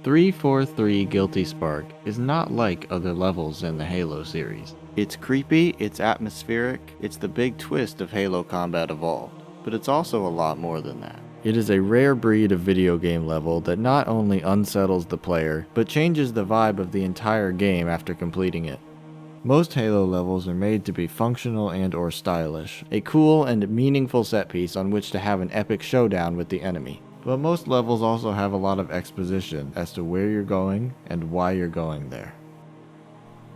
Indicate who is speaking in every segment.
Speaker 1: 343 Guilty Spark is not like other levels in the Halo series. It's creepy, it's atmospheric, it's the big twist of Halo Combat Evolved, but it's also a lot more than that. It is a rare breed of video game level that not only unsettles the player, but changes the vibe of the entire game after completing it. Most Halo levels are made to be functional and or stylish, a cool and meaningful set piece on which to have an epic showdown with the enemy. But most levels also have a lot of exposition as to where you're going and why you're going there.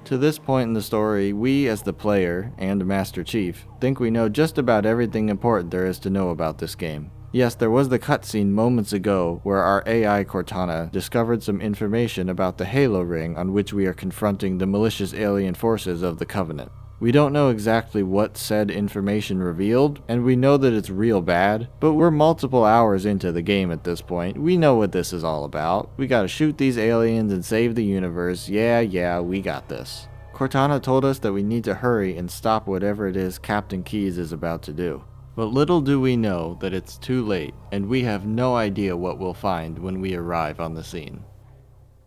Speaker 1: To this point in the story, we as the player, and Master Chief, think we know just about everything important there is to know about this game. Yes, there was the cutscene moments ago where our AI Cortana discovered some information about the Halo ring on which we are confronting the malicious alien forces of the Covenant. We don't know exactly what said information revealed, and we know that it's real bad, but we're multiple hours into the game at this point. We know what this is all about. We gotta shoot these aliens and save the universe. Yeah, we got this. Cortana told us that we need to hurry and stop whatever it is Captain Keyes is about to do. But little do we know that it's too late, and we have no idea what we'll find when we arrive on the scene.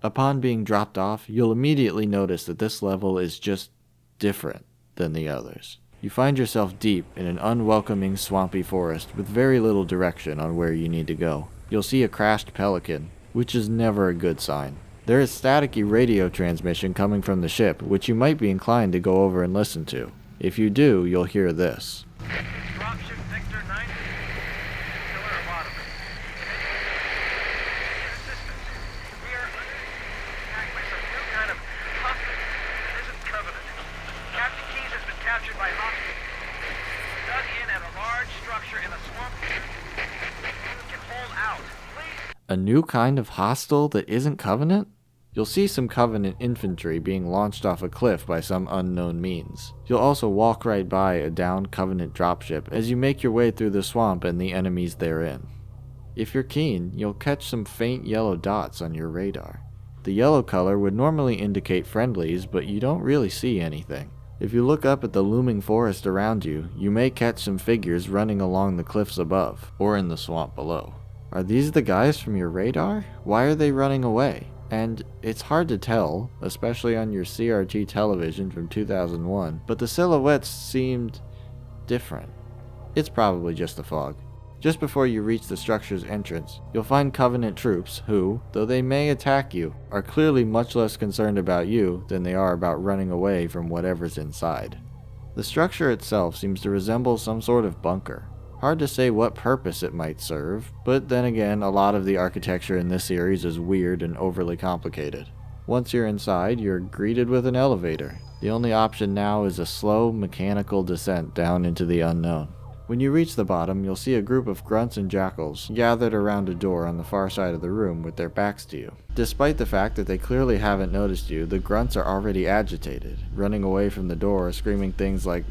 Speaker 1: Upon being dropped off, you'll immediately notice that this level is just different than the others. You find yourself deep in an unwelcoming swampy forest with very little direction on where you need to go. You'll see a crashed pelican, which is never a good sign. There is staticky radio transmission coming from the ship, which you might be inclined to go over and listen to. If you do, you'll hear this.
Speaker 2: Dropship Victor 90. Killer bottom. Assistance. We are under attack by some new kind of hostile prison covenant. Captain Keyes has been captured by hostiles. Dug in at a large structure in a swamp. We can hold out. Please.
Speaker 1: A new kind of hostile that isn't Covenant? You'll see some Covenant infantry being launched off a cliff by some unknown means. You'll also walk right by a downed Covenant dropship as you make your way through the swamp and the enemies therein. If you're keen, you'll catch some faint yellow dots on your radar. The yellow color would normally indicate friendlies, but you don't really see anything. If you look up at the looming forest around you, you may catch some figures running along the cliffs above, or in the swamp below. Are these the guys from your radar? Why are they running away? And it's hard to tell, especially on your CRT television from 2001, but the silhouettes seemed different. It's probably just the fog. Just before you reach the structure's entrance, you'll find Covenant troops who, though they may attack you, are clearly much less concerned about you than they are about running away from whatever's inside. The structure itself seems to resemble some sort of bunker. Hard to say what purpose it might serve, but then again, a lot of the architecture in this series is weird and overly complicated. Once you're inside, you're greeted with an elevator. The only option now is a slow, mechanical descent down into the unknown. When you reach the bottom, you'll see a group of grunts and jackals gathered around a door on the far side of the room with their backs to you. Despite the fact that they clearly haven't noticed you, the grunts are already agitated, running away from the door, screaming things like,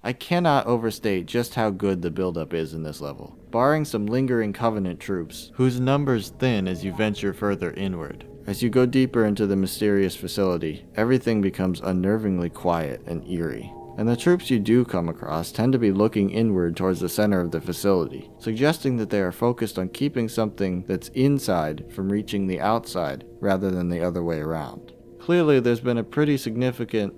Speaker 1: I cannot overstate just how good the buildup is in this level, barring some lingering Covenant troops, whose numbers thin as you venture further inward. As you go deeper into the mysterious facility, everything becomes unnervingly quiet and eerie, and the troops you do come across tend to be looking inward towards the center of the facility, suggesting that they are focused on keeping something that's inside from reaching the outside rather than the other way around. Clearly, there's been a pretty significant,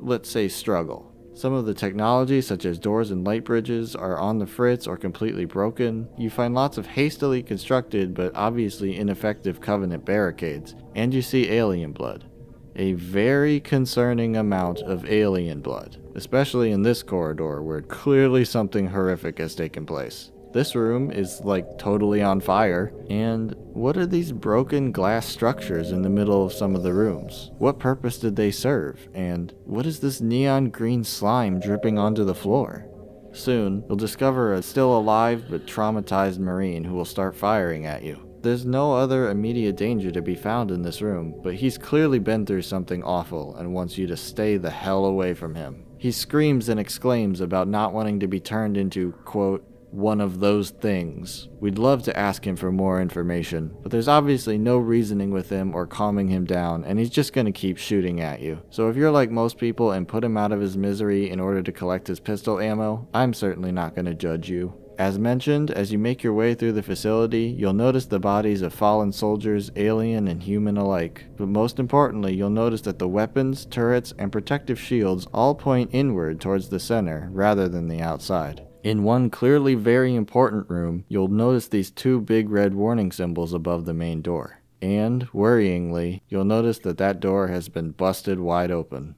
Speaker 1: let's say, struggle. Some of the technology, such as doors and light bridges, are on the fritz or completely broken. You find lots of hastily constructed but obviously ineffective Covenant barricades, and you see alien blood. A very concerning amount of alien blood, especially in this corridor where clearly something horrific has taken place. This room is like totally on fire, and what are these broken glass structures in the middle of some of the rooms? What purpose did they serve, and what is this neon green slime dripping onto the floor? Soon, you'll discover a still alive but traumatized Marine who will start firing at you. There's no other immediate danger to be found in this room, but he's clearly been through something awful and wants you to stay the hell away from him. He screams and exclaims about not wanting to be turned into, quote, one of those things. We'd love to ask him for more information, but there's obviously no reasoning with him or calming him down, and he's just gonna keep shooting at you. So if you're like most people and put him out of his misery in order to collect his pistol ammo, I'm certainly not gonna judge you. As mentioned, as you make your way through the facility, you'll notice the bodies of fallen soldiers, alien and human alike. But most importantly, you'll notice that the weapons, turrets, and protective shields all point inward towards the center rather than the outside. In one clearly very important room, you'll notice these two big red warning symbols above the main door. And, worryingly, you'll notice that that door has been busted wide open.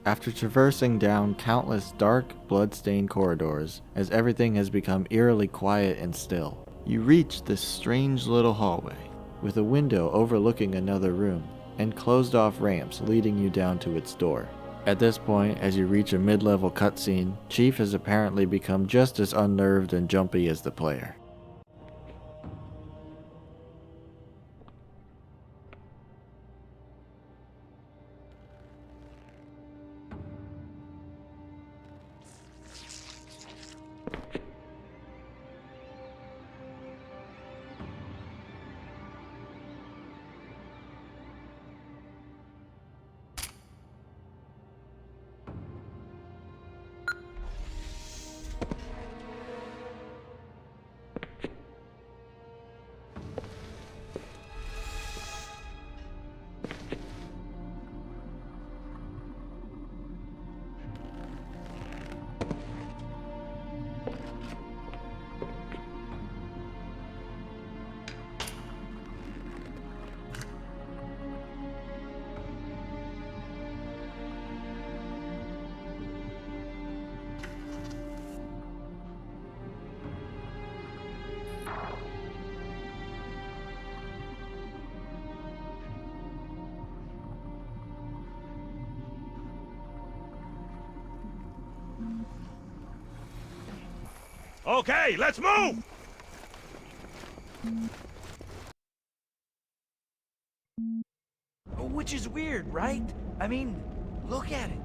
Speaker 1: After traversing down countless dark, blood-stained corridors, as everything has become eerily quiet and still, you reach this strange little hallway, with a window overlooking another room, and closed-off ramps leading you down to its door. At this point, as you reach a mid-level cutscene, Chief has apparently become just as unnerved and jumpy as the player.
Speaker 3: Okay, let's move!
Speaker 4: Which is weird, right? I mean, look at it.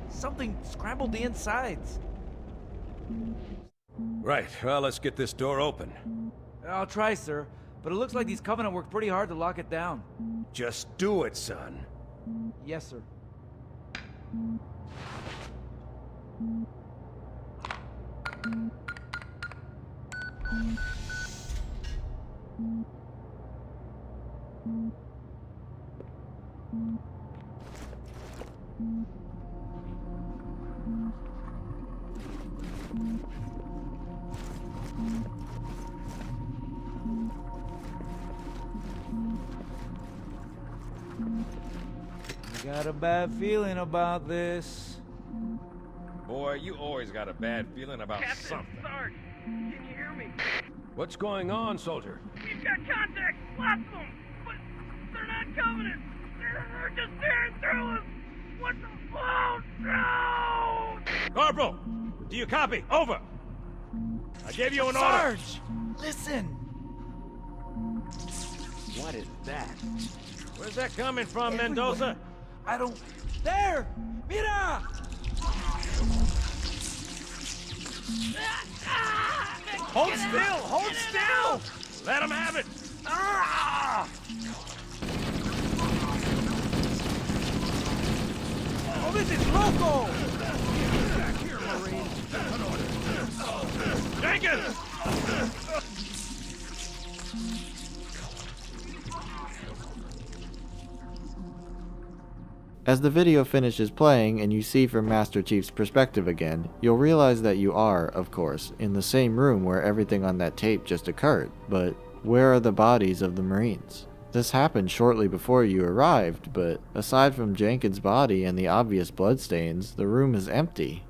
Speaker 4: Something scrambled the insides.
Speaker 3: Right, well, let's get this door open.
Speaker 4: I'll try, sir, but it looks like these Covenant worked pretty hard to lock it down.
Speaker 3: Just do it, son.
Speaker 4: Yes, sir. I got a bad feeling about this.
Speaker 3: Boy, you always got a bad feeling about
Speaker 2: Captain,
Speaker 3: something.
Speaker 2: Sarge, can you hear me?
Speaker 3: What's going on, soldier?
Speaker 2: We've got contacts, lots of them, but they're not Covenant. They're just tearing through us. What the? Oh, no!
Speaker 3: Corporal, do you copy? Over. I gave you an order.
Speaker 4: Sarge! Listen!
Speaker 3: What is that? Where's that coming from,
Speaker 4: Everywhere.
Speaker 3: Mendoza?
Speaker 4: I don't... There! Mira!
Speaker 3: Hold still! Hold still! Let him have it! Ah!
Speaker 4: Oh, this is loco!
Speaker 3: Back here, Marine! Jenkins!
Speaker 1: As the video finishes playing and you see from Master Chief's perspective again, you'll realize that you are, of course, in the same room where everything on that tape just occurred. But where are the bodies of the Marines? This happened shortly before you arrived, but aside from Jenkins' body and the obvious bloodstains, the room is empty.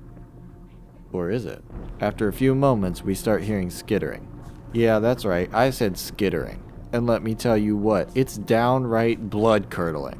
Speaker 1: Or is it? After a few moments, we start hearing skittering. Yeah, that's right, I said skittering. And let me tell you what, it's downright blood-curdling.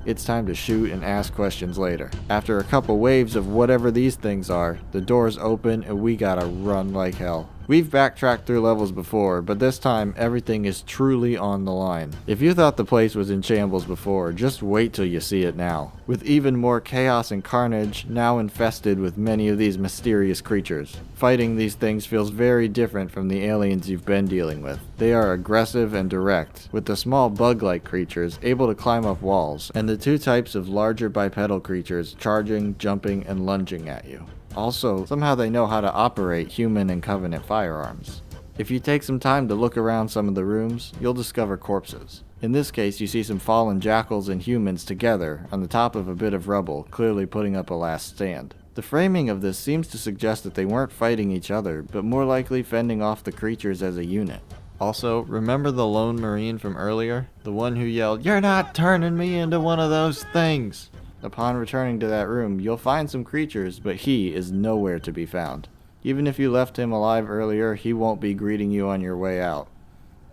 Speaker 1: It's time to shoot and ask questions later. After a couple waves of whatever these things are, the doors open and we gotta run like hell. We've backtracked through levels before, but this time everything is truly on the line. If you thought the place was in shambles before, just wait till you see it now. With even more chaos and carnage, now infested with many of these mysterious creatures. Fighting these things feels very different from the aliens you've been dealing with. They are aggressive and direct, with the small bug-like creatures able to climb up walls, and the two types of larger bipedal creatures charging, jumping, and lunging at you. Also, somehow they know how to operate human and Covenant firearms. If you take some time to look around some of the rooms, you'll discover corpses. In this case, you see some fallen jackals and humans together on the top of a bit of rubble, clearly putting up a last stand. The framing of this seems to suggest that they weren't fighting each other, but more likely fending off the creatures as a unit. Also, remember the lone Marine from earlier? The one who yelled, "You're not turning me into one of those things!" Upon returning to that room, you'll find some creatures, but he is nowhere to be found. Even if you left him alive earlier, he won't be greeting you on your way out.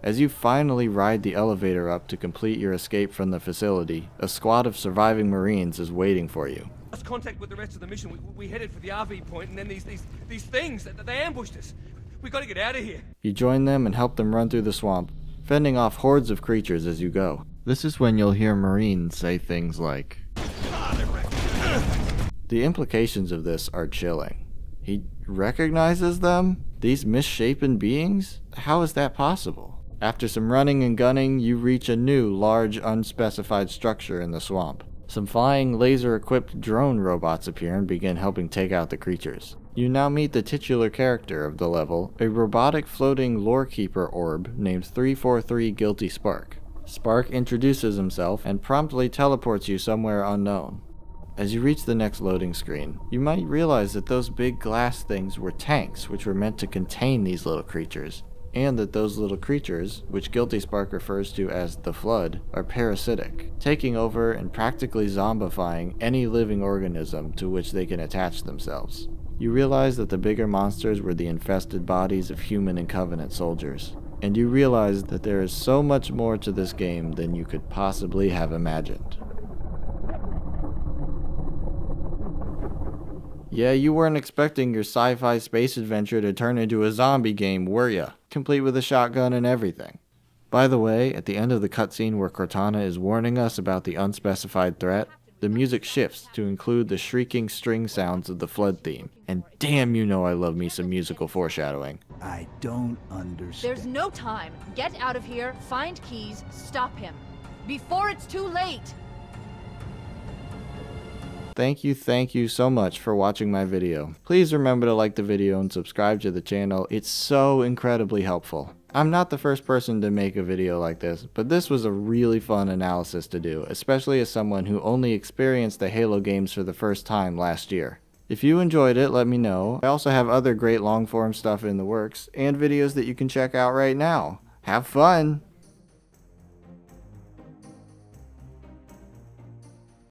Speaker 1: As you finally ride the elevator up to complete your escape from the facility, a squad of surviving Marines is waiting for you.
Speaker 3: Lost contact with the rest of the mission. We headed for the RV point, and then these things, they ambushed us. We gotta get out of here.
Speaker 1: You join them and help them run through the swamp, fending off hordes of creatures as you go. This is when you'll hear Marines say things like, the implications of this are chilling. He recognizes them? These misshapen beings? How is that possible? After some running and gunning, you reach a new, large, unspecified structure in the swamp. Some flying, laser-equipped drone robots appear and begin helping take out the creatures. You now meet the titular character of the level, a robotic floating lorekeeper orb named 343 Guilty Spark. Spark introduces himself and promptly teleports you somewhere unknown. As you reach the next loading screen, you might realize that those big glass things were tanks which were meant to contain these little creatures, and that those little creatures, which Guilty Spark refers to as the Flood, are parasitic, taking over and practically zombifying any living organism to which they can attach themselves. You realize that the bigger monsters were the infested bodies of human and Covenant soldiers, and you realize that there is so much more to this game than you could possibly have imagined. Yeah, you weren't expecting your sci-fi space adventure to turn into a zombie game, were ya? Complete with a shotgun and everything. By the way, at the end of the cutscene where Cortana is warning us about the unspecified threat, the music shifts to include the shrieking string sounds of the Flood theme. And damn, you know I love me some musical foreshadowing.
Speaker 5: I don't understand.
Speaker 6: There's no time. Get out of here, find keys, stop him. Before it's too late!
Speaker 1: Thank you so much for watching my video. Please remember to like the video and subscribe to the channel. It's so incredibly helpful. I'm not the first person to make a video like this, but this was a really fun analysis to do, especially as someone who only experienced the Halo games for the first time last year. If you enjoyed it, let me know. I also have other great long form stuff in the works, and videos that you can check out right now. Have fun!